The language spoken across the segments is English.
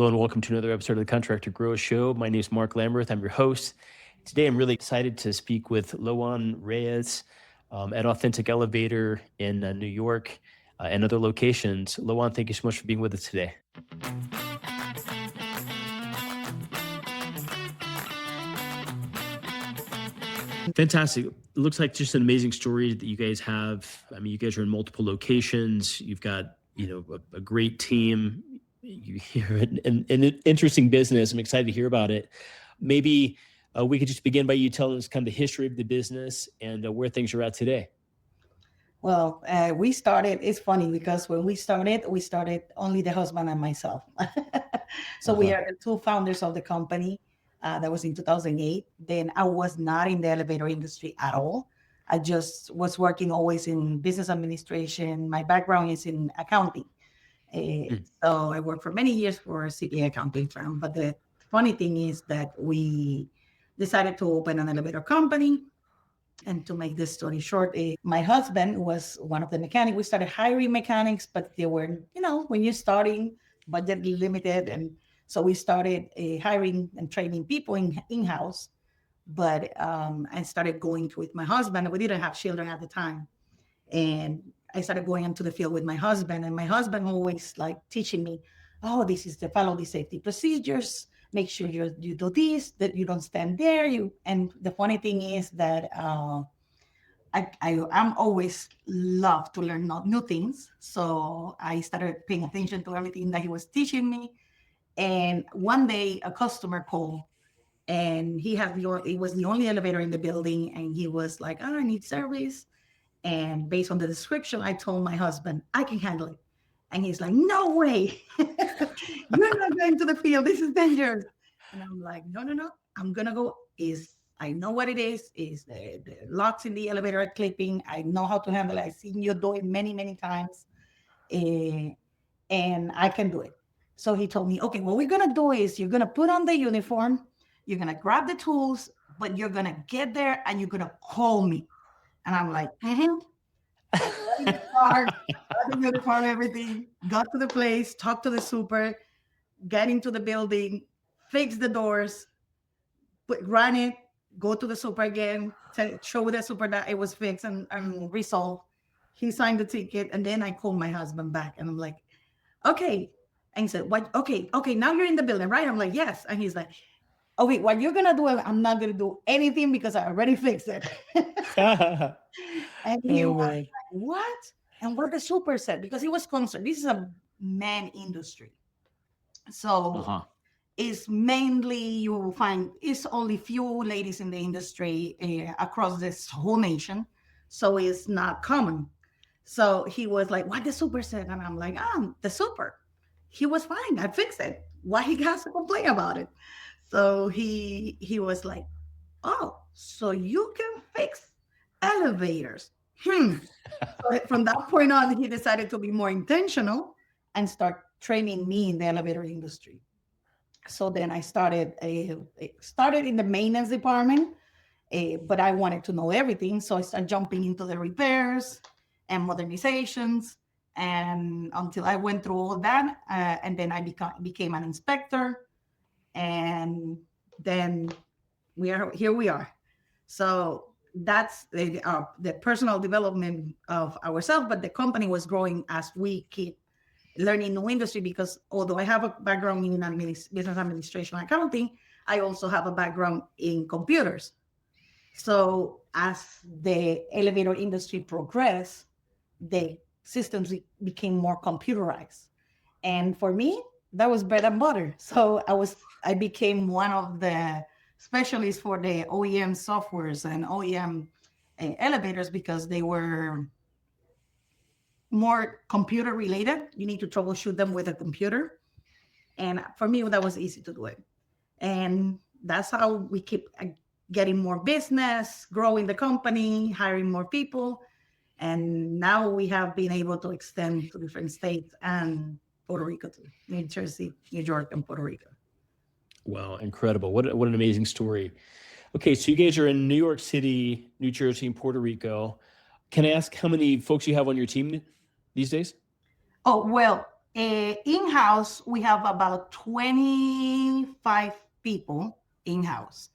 Hello and welcome to another episode of the Contractor Grow Show. My name is Mark Lamberth. I'm your host. Today I'm really excited to speak with Luan Reyes at Authentic Elevator in New York and other locations. Luan, thank you so much for being with us today. Fantastic. It looks like just an amazing story that you guys have. I mean, you guys are in multiple locations. You've got, a great team. You're an interesting business. I'm excited to hear about it. Maybe we could just begin by you telling us kind of the history of the business and where things are at today. Well, it's funny because when we started only the husband and myself. So we are the two founders of the company. That was in 2008. Then I was not in the elevator industry at all. I just was working always in business administration. My background is in accounting. So I worked for many years for a CPA accounting firm. But the funny thing is that we decided to open an elevator company. And to make this story short, my husband was one of the mechanics. We started hiring mechanics, but they were, when you're starting, budget limited. And so we started hiring and training people in-house. But I started going with my husband. We didn't have children at the time. And I started going into the field with my husband. And my husband always teaching me, this is to follow the safety procedures. Make sure you do this, that you don't stand there. And the funny thing is that I'm always love to learn new things. So I started paying attention to everything that he was teaching me. And one day a customer called, and it was the only elevator in the building. And he was like, I need service. And based on the description, I told my husband, I can handle it. And he's like, no way. You're not going to the field. This is dangerous. And I'm like, no. I'm going to go. I know what it is. The locks in the elevator are clipping. I know how to handle it. I've seen you do it many, many times. And I can do it. So he told me, okay, what we're going to do is you're going to put on the uniform. You're going to grab the tools, but you're going to get there and you're going to call me. And I'm like, everything, got to the place, talked to the super, get into the building, fix the doors, run it, go to the super again, show the super that it was fixed and resolved. He signed the ticket, and then I called my husband back, and I'm like, okay. And he said, what? Okay, now you're in the building, right? I'm like, yes. And he's like, okay, what you're gonna do, I'm not gonna do anything because I already fixed it. And he was like, what? And what the super said, because he was concerned. This is a man industry. So it's mainly, you will find, it's only few ladies in the industry across this whole nation. So it's not common. So he was like, what the super said? And I'm like, the super. He was fine. I fixed it. Why he has to complain about it? So he was like, so you can fix elevators. So from that point on, he decided to be more intentional and start training me in the elevator industry. So then I started in the maintenance department, but I wanted to know everything. So I started jumping into the repairs and modernizations, and until I went through all that, and then I became an inspector, and then here we are. So that's the personal development of ourselves, but the company was growing as we keep learning new industry, because although I have a background in business administration and accounting, I also have a background in computers. So as the elevator industry progressed, the systems became more computerized. And for me, that was bread and butter. So I became one of the specialists for the OEM softwares and OEM elevators, because they were more computer related. You need to troubleshoot them with a computer. And for me, that was easy to do it. And that's how we keep getting more business, growing the company, hiring more people. And now we have been able to extend to different states and Puerto Rico too, New Jersey, New York, and Puerto Rico. Wow, incredible. What an amazing story. Okay, so you guys are in New York City, New Jersey, and Puerto Rico. Can I ask how many folks you have on your team these days? Oh, well, In-house, we have about 25 people in-house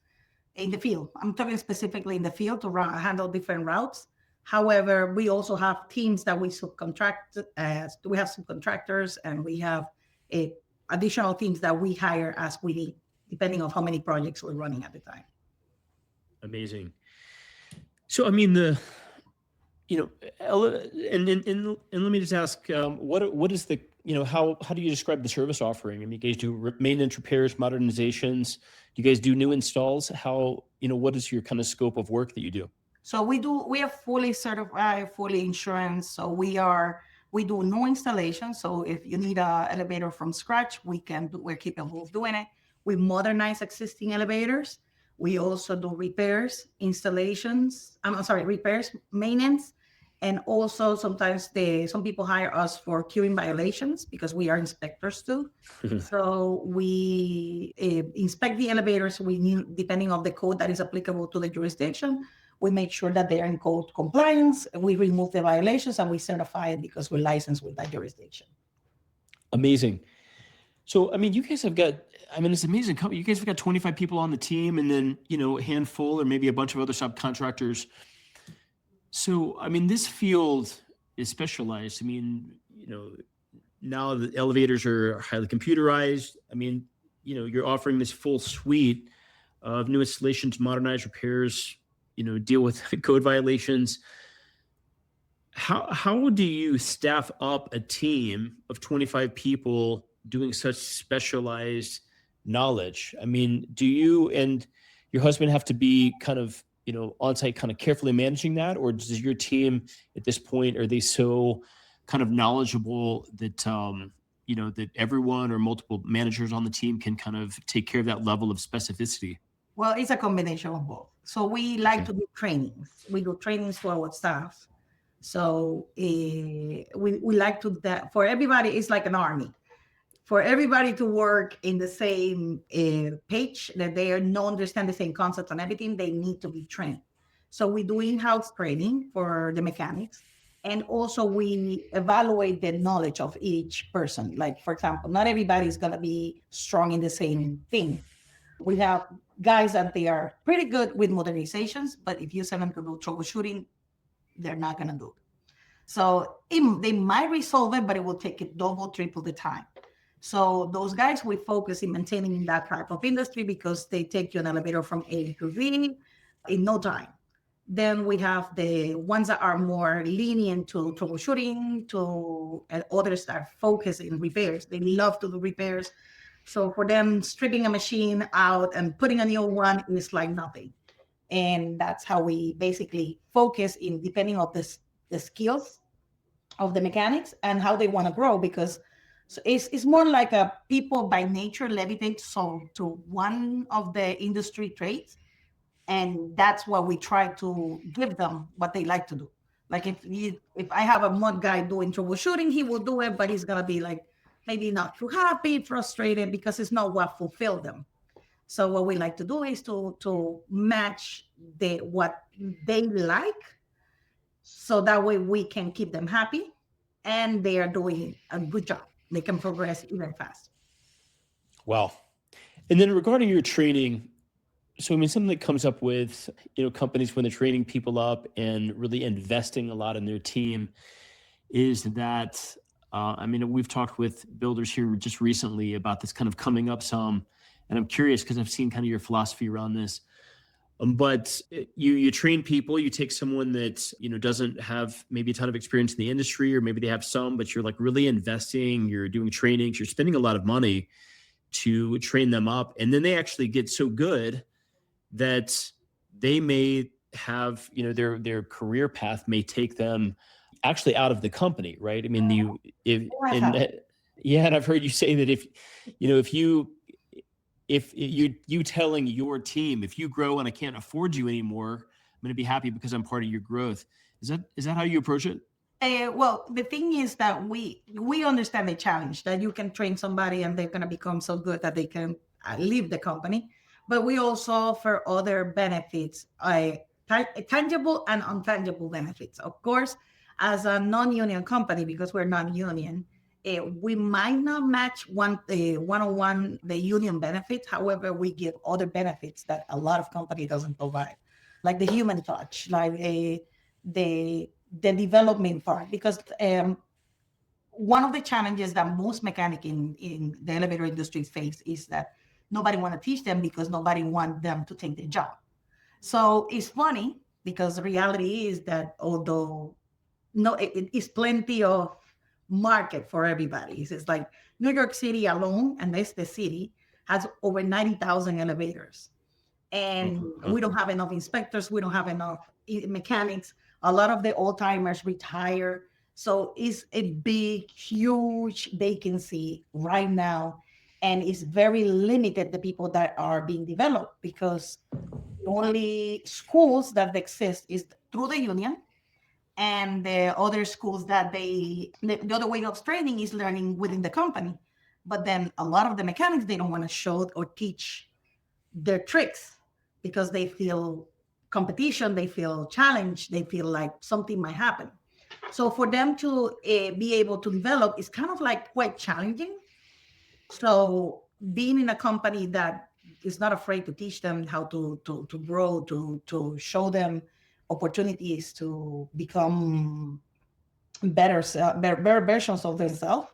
in the field. I'm talking specifically in the field to handle different routes. However, we also have teams that we subcontract. We have subcontractors, and we have additional teams that we hire as we need, depending on how many projects we're running at the time. Amazing. So, I mean, and let me just ask, what is the, how do you describe the service offering? I mean, you guys do maintenance, repairs, modernizations. You guys do new installs. How, what is your kind of scope of work that you do? So we are fully certified, fully insurance. So we do no installation. So if you need an elevator from scratch, we're capable of doing it. We modernize existing elevators. We also do repairs, repairs, maintenance. And also sometimes some people hire us for queuing violations because we are inspectors too. So we inspect the elevators. We need, depending on the code that is applicable to the jurisdiction, we make sure that they are in code compliance. We remove the violations and we certify it because we're licensed with that jurisdiction. Amazing. So, I mean, you guys have got, it's an amazing company. You guys have got 25 people on the team, and then, a handful or maybe a bunch of other subcontractors. So, I mean, this field is specialized. I mean, now the elevators are highly computerized. I mean, you're offering this full suite of new installations, modernized repairs, deal with code violations. How do you staff up a team of 25 people doing such specialized knowledge? I mean, do you and your husband have to be kind of, on site, kind of carefully managing that? Or does your team at this point, are they so kind of knowledgeable that, that everyone or multiple managers on the team can kind of take care of that level of specificity? Well, it's a combination of both. So we like to do trainings. We do trainings for our staff. So we like to that for everybody. It's like an army. For everybody to work in the same page, that they understand the same concepts and everything, they need to be trained. So we do in-house training for the mechanics. And also we evaluate the knowledge of each person. Like, for example, not everybody is going to be strong in the same thing. We have guys that they are pretty good with modernizations, but if you send them to do troubleshooting, they're not going to do it. So they might resolve it, but it will take it double, triple the time. So those guys, we focus in maintaining in that type of industry because they take you an elevator from A to Z in no time. Then we have the ones that are more lenient to troubleshooting, and others that focus in repairs. They love to do repairs. So for them, stripping a machine out and putting a new one is like nothing. And that's how we basically focus in depending on the skills of the mechanics and how they want to grow, because so it's more like a people by nature levitate to one of the industry traits. And that's what we try to give them, what they like to do. Like if I have a mud guy doing troubleshooting, he will do it, but he's going to be like maybe not too happy, frustrated, because it's not what fulfilled them. So what we like to do is to match what they like, so that way we can keep them happy and they are doing a good job. They can progress even faster. Wow. And then regarding your training, so I mean, something that comes up with, companies when they're training people up and really investing a lot in their team is that, we've talked with builders here just recently about this kind of coming up some, and I'm curious because I've seen kind of your philosophy around this. But you train people, you take someone that, doesn't have maybe a ton of experience in the industry, or maybe they have some, but you're like really investing, you're doing trainings, you're spending a lot of money to train them up. And then they actually get so good that they may have, their career path may take them actually out of the company, right? I mean, and I've heard you say that if you telling your team, if you grow and I can't afford you anymore, I'm going to be happy because I'm part of your growth. Is that how you approach it? Well, the thing is that we understand the challenge that you can train somebody and they're going to become so good that they can leave the company. But we also offer other benefits, tangible and intangible benefits. Of course, as a non-union company, because we're non-union, We might not match one-on-one the union benefits. However, we give other benefits that a lot of company doesn't provide, like the human touch, like the development part. Because one of the challenges that most mechanic in the elevator industry face is that nobody want to teach them because nobody want them to take their job. So it's funny because the reality is that although no, it is plenty of market for everybody. It's like New York City alone, and that's the city, has over 90,000 elevators. And we don't have enough inspectors. We don't have enough mechanics. A lot of the old timers retire. So it's a big, huge vacancy right now. And it's very limited the people that are being developed because the only schools that exist is through the union, and the other schools that the other way of training is learning within the company. But then a lot of the mechanics, they don't want to show or teach their tricks because they feel competition, they feel challenged, they feel like something might happen. So for them to be able to develop is kind of like quite challenging. So being in a company that is not afraid to teach them how to grow, to show them opportunities to become better versions of themselves,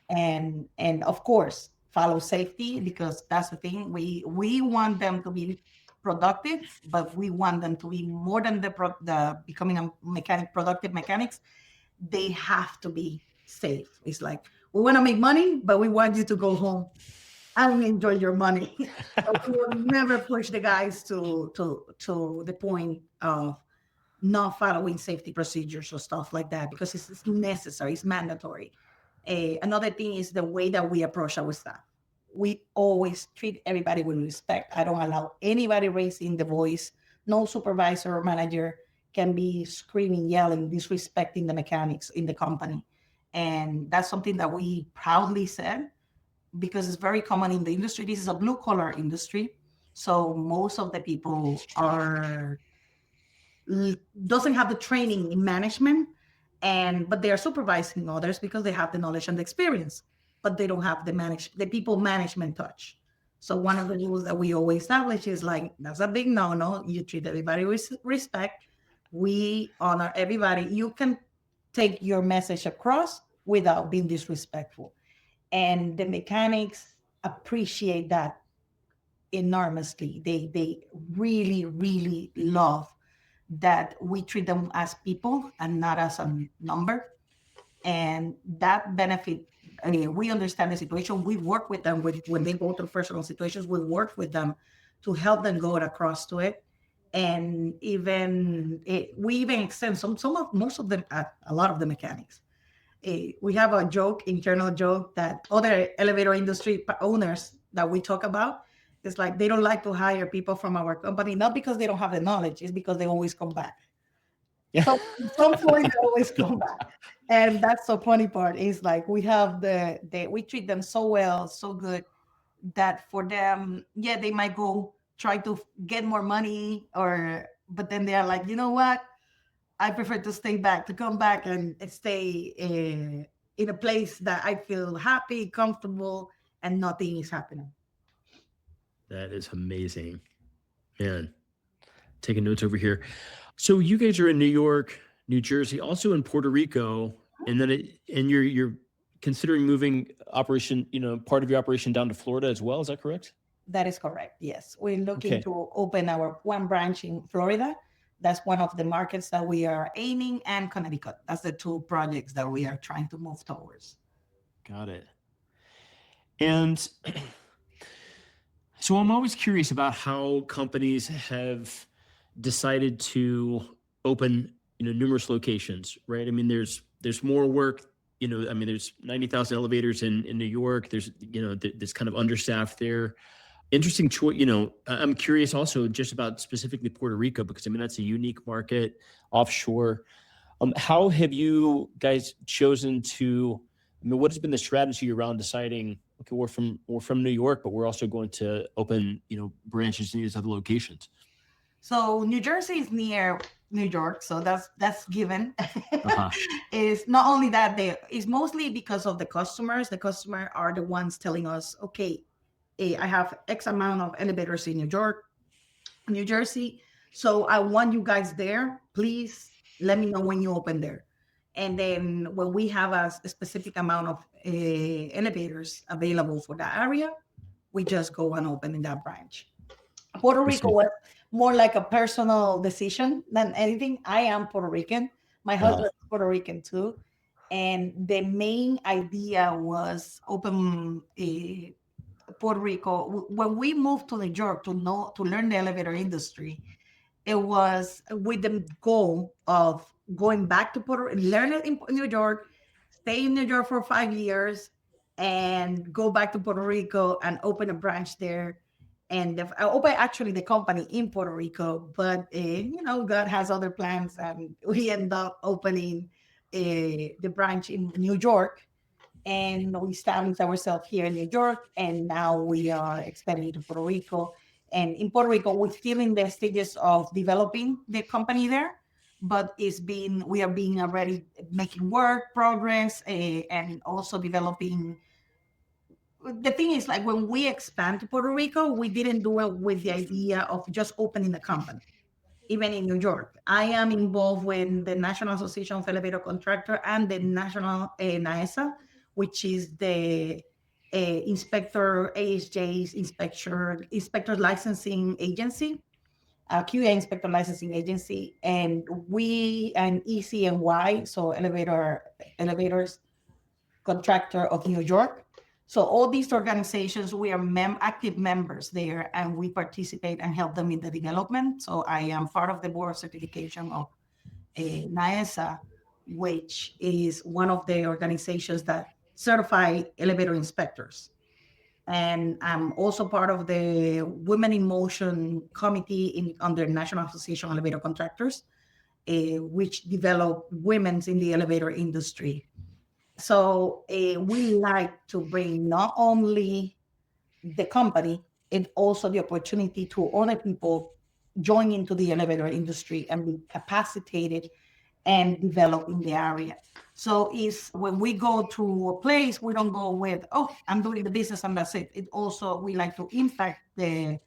and of course follow safety, because that's the thing. We want them to be productive, but we want them to be more than the becoming a mechanic, productive mechanics. They have to be safe. It's like, we want to make money, but we want you to go home and enjoy your money. But we will never push the guys to the point of not following safety procedures or stuff like that, because it's necessary, it's mandatory. Another thing is the way that we approach our staff. We always treat everybody with respect. I don't allow anybody raising the voice. No supervisor or manager can be screaming, yelling, disrespecting the mechanics in the company. And that's something that we proudly said, because it's very common in the industry. This is a blue collar industry. So most of the people doesn't have the training in management, but they are supervising others because they have the knowledge and the experience, but they don't have the people management touch. So one of the rules that we always establish is like, that's a big no. You treat everybody with respect. We honor everybody. You can take your message across without being disrespectful. And the mechanics appreciate that enormously. They really, really love that we treat them as people and not as a number. And that benefit, I mean, we understand the situation. We work with them when they go through personal situations. We work with them to help them go across to it. And we even extend most of them, a lot of the mechanics. We have a internal joke, that other elevator industry owners that we talk about, it's like they don't like to hire people from our company, not because they don't have the knowledge, it's because they always come back. Yeah. So at some point they always come back. And that's the funny part, is like we have we treat them so well, so good, that for them, yeah, they might go try to get more money, but then they are like, you know what? I prefer to come back and stay in a place that I feel happy, comfortable, and nothing is happening. That is amazing, man. Taking notes over here. So you guys are in New York, New Jersey, also in Puerto Rico, and then you're considering moving part of your operation down to Florida as well. Is that correct? That is correct. Yes, we're looking to open our one branch in Florida. That's one of the markets that we are aiming, and Connecticut. That's the two projects that we are trying to move towards. Got it. And so I'm always curious about how companies have decided to open, numerous locations, right? I mean, there's more work, there's 90,000 elevators in New York. There's, this kind of understaffed there. Interesting choice. I'm curious also just about specifically Puerto Rico, because that's a unique market offshore. How have you guys chosen to? What has been the strategy around deciding? Okay, we're from New York, but we're also going to open branches in these other locations. So New Jersey is near New York, so that's given. Uh-huh. It's not only that it's mostly because of the customers. The customer are the ones telling us, okay, I have X amount of elevators in New York, New Jersey. So I want you guys there. Please let me know when you open there. And then when we have a specific amount of elevators available for that area, we just go and open in that branch. Puerto I Rico see. was more like a personal decision than anything. I am Puerto Rican. My Uh, husband is Puerto Rican too. And the main idea was open Puerto Rico. When we moved to New York to learn the elevator industry, it was with the goal of going back to learn it in New York, stay in New York for 5 years, and go back to Puerto Rico and open a branch there. And I open actually the company in Puerto Rico, but God has other plans, and we end up opening the branch in New York, and we established ourselves here in New York, and now we are expanding to Puerto Rico. And in Puerto Rico, we're still in the stages of developing the company there, but we are being already making work progress, and also developing. The thing is, like when we expand to Puerto Rico, we didn't do it with the idea of just opening the company. Even in New York, I am involved with the National Association of Elevator Contractor and the National NISA, which is the inspector ASJ's inspector licensing agency, QA inspector licensing agency, and we and ECNY, so elevators contractor of New York. So all these organizations, we are active members there, and we participate and help them in the development. So I am part of the board certification of NISA, which is one of the organizations that certify elevator inspectors. And I'm also part of the Women in Motion committee under National Association of Elevator Contractors, which develop women's in the elevator industry. So we like to bring not only the company and also the opportunity to other people join into the elevator industry and be capacitated and develop in the area. So is when we go to a place, we don't go with, oh, I'm doing the business and that's it. It also, we like to impact the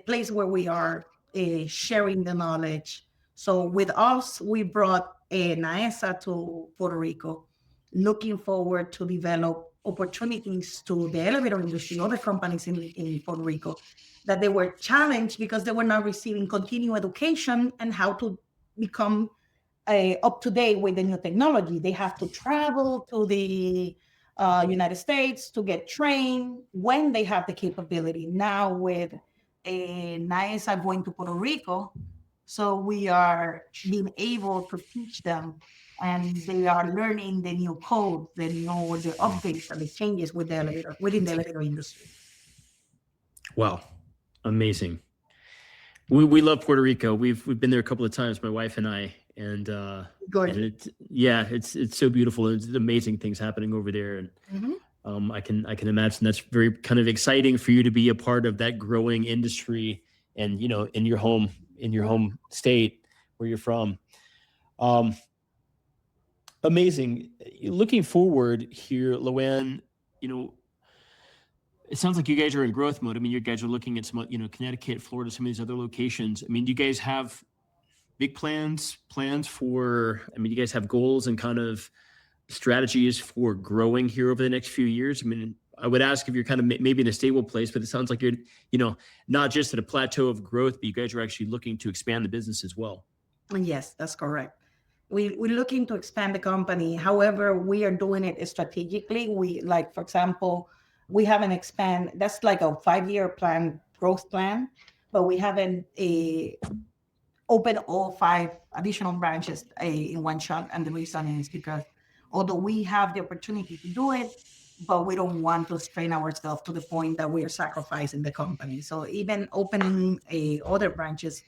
place where we are sharing the knowledge. So with us, we brought NISA to Puerto Rico, looking forward to develop opportunities to the elevator industry, other companies in Puerto Rico, that they were challenged because they were not receiving continuing education and how to become up to date with the new technology. They have to travel to the United States to get trained when they have the capability. Now with NISA going to Puerto Rico, so we are being able to teach them, and they are learning the new code, the updates and the changes within the elevator industry. wow, amazing. We love Puerto Rico. We've been there a couple of times, my wife and I, and Good. it's so beautiful. There's amazing things happening over there, and Mm-hmm. I can imagine that's very kind of exciting for you to be a part of that growing industry, and in your home state where you're from. Um, Amazing. Looking forward here, Luan, it sounds like you guys are in growth mode. I mean, you guys are looking at some, Connecticut, Florida, some of these other locations. I mean, do you guys have big plans for, I mean, you guys have goals and kind of strategies for growing here over the next few years? I mean, I would ask if you're kind of maybe in a stable place, but it sounds like you're, not just at a plateau of growth, but you guys are actually looking to expand the business as well. Yes, that's correct. We're looking to expand the company. However, we are doing it strategically. Like, for example, we haven't expand. That's like a 5-year plan, growth plan, but we haven't opened all 5 additional branches in one shot. And the reason is because although we have the opportunity to do it, but we don't want to strain ourselves to the point that we are sacrificing the company. So even opening other branches,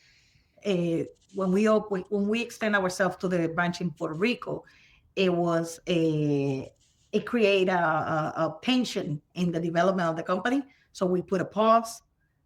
when we extend ourselves to the branch in Puerto Rico, it create a tension in the development of the company. So we put a pause,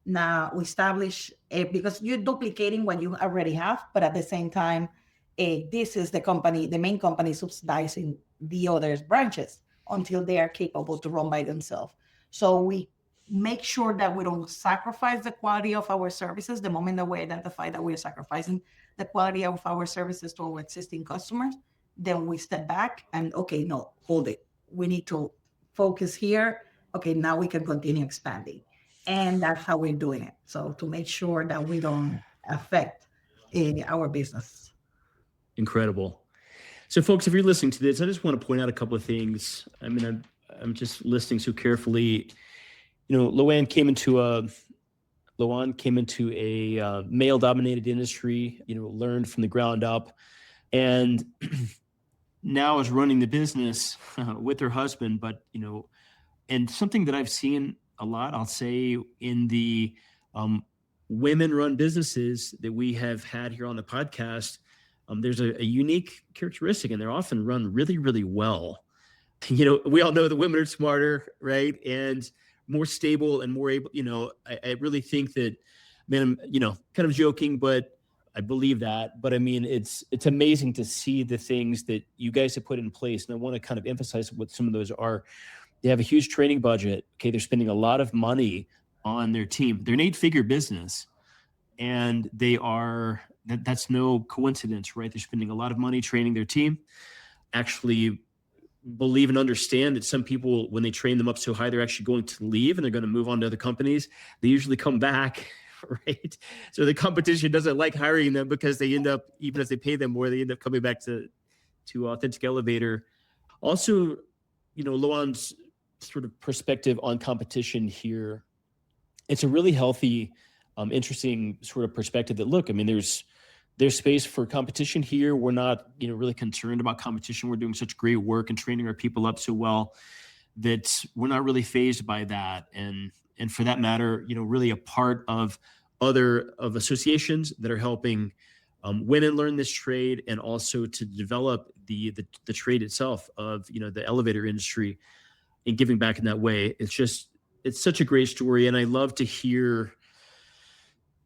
Now we establish because you're duplicating what you already have, but at the same time, this is the main company subsidizing the other branches until they are capable to run by themselves. So we make sure that we don't sacrifice the quality of our services. The moment that we identify that we are sacrificing the quality of our services to our existing customers, then we step back and, okay, no, hold it. We need to focus here. Okay, now we can continue expanding. And that's how we're doing it. So to make sure that we don't affect our business. Incredible. So, folks, if you're listening to this, I just want to point out a couple of things. I mean, I'm just listening so carefully. You know, Luan came into a male-dominated industry. You know, learned from the ground up, and now is running the business with her husband. But you know, and something that I've seen a lot, I'll say, in the women-run businesses that we have had here on the podcast. There's a unique characteristic, and they're often run really, really well. You know, we all know the women are smarter, right? And more stable and more able, you know, I really think that, man, I'm, you know, kind of joking, but I believe that. But I mean, it's amazing to see the things that you guys have put in place. And I want to kind of emphasize what some of those are. They have a huge training budget. Okay. They're spending a lot of money on their team. They're an 8-figure business, and that's no coincidence, right? They're spending a lot of money training their team. Actually believe and understand that some people, when they train them up so high, they're actually going to leave and they're going to move on to other companies. They usually come back, right? So the competition doesn't like hiring them because they end up, even as they pay them more, they end up coming back to Authentic Elevator. Also, you know, Luan's sort of perspective on competition here, it's a really healthy, interesting sort of perspective that, look, I mean, there's space for competition here. We're not, you know, really concerned about competition. We're doing such great work and training our people up so well that we're not really fazed by that. And for that matter, you know, really a part of associations that are helping women learn this trade, and also to develop the trade itself of, you know, the elevator industry, and giving back in that way. It's such a great story. And I love to hear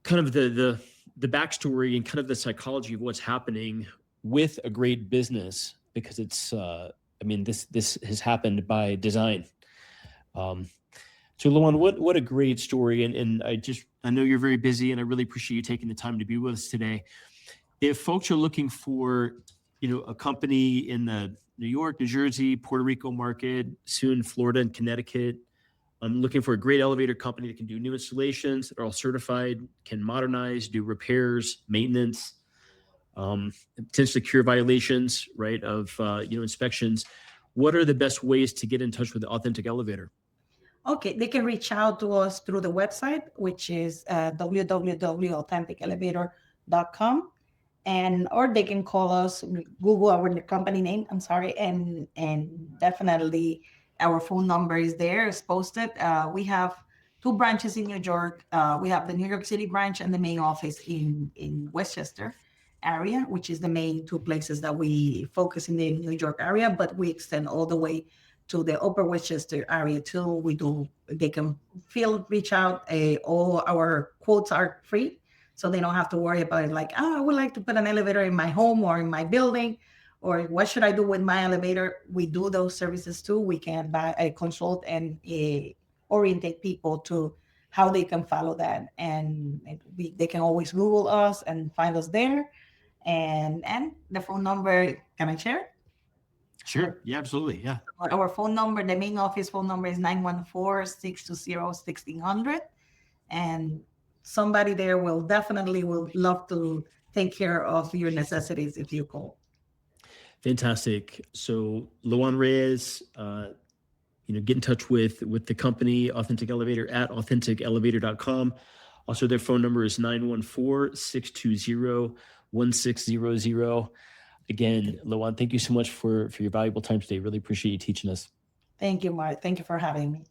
kind of the backstory and kind of the psychology of what's happening with a great business, because it's, I mean, this has happened by design. So Luan, what a great story. And I know you're very busy, and I really appreciate you taking the time to be with us today. If folks are looking for, you know, a company in the New York, New Jersey, Puerto Rico market, soon Florida and Connecticut, I'm looking for a great elevator company that can do new installations, that are all certified, can modernize, do repairs, maintenance, potentially cure violations, right, of inspections. What are the best ways to get in touch with the Authentic Elevator? Okay, they can reach out to us through the website, which is www.authenticelevator.com, or they can call us, Google our company name, and definitely our phone number is there, it's posted. We have 2 branches in New York. We have the New York City branch and the main office in Westchester area, which is the main 2 places that we focus in the New York area, but we extend all the way to the Upper Westchester area too. They can reach out. All our quotes are free, so they don't have to worry about it, like, I would like to put an elevator in my home or in my building, or what should I do with my elevator? We do those services too. We can consult and orientate people to how they can follow that. And they can always Google us and find us there. And the phone number, can I share? Sure. Yeah, absolutely. Yeah. Our phone number, the main office phone number is 914-620-1600. And somebody there will love to take care of your necessities if you call. Fantastic. So Luan Reyes, get in touch with the company Authentic Elevator at AuthenticElevator.com. Also, their phone number is 914-620-1600. Again, Luan, thank you so much for your valuable time today. Really appreciate you teaching us. Thank you, Mark. Thank you for having me.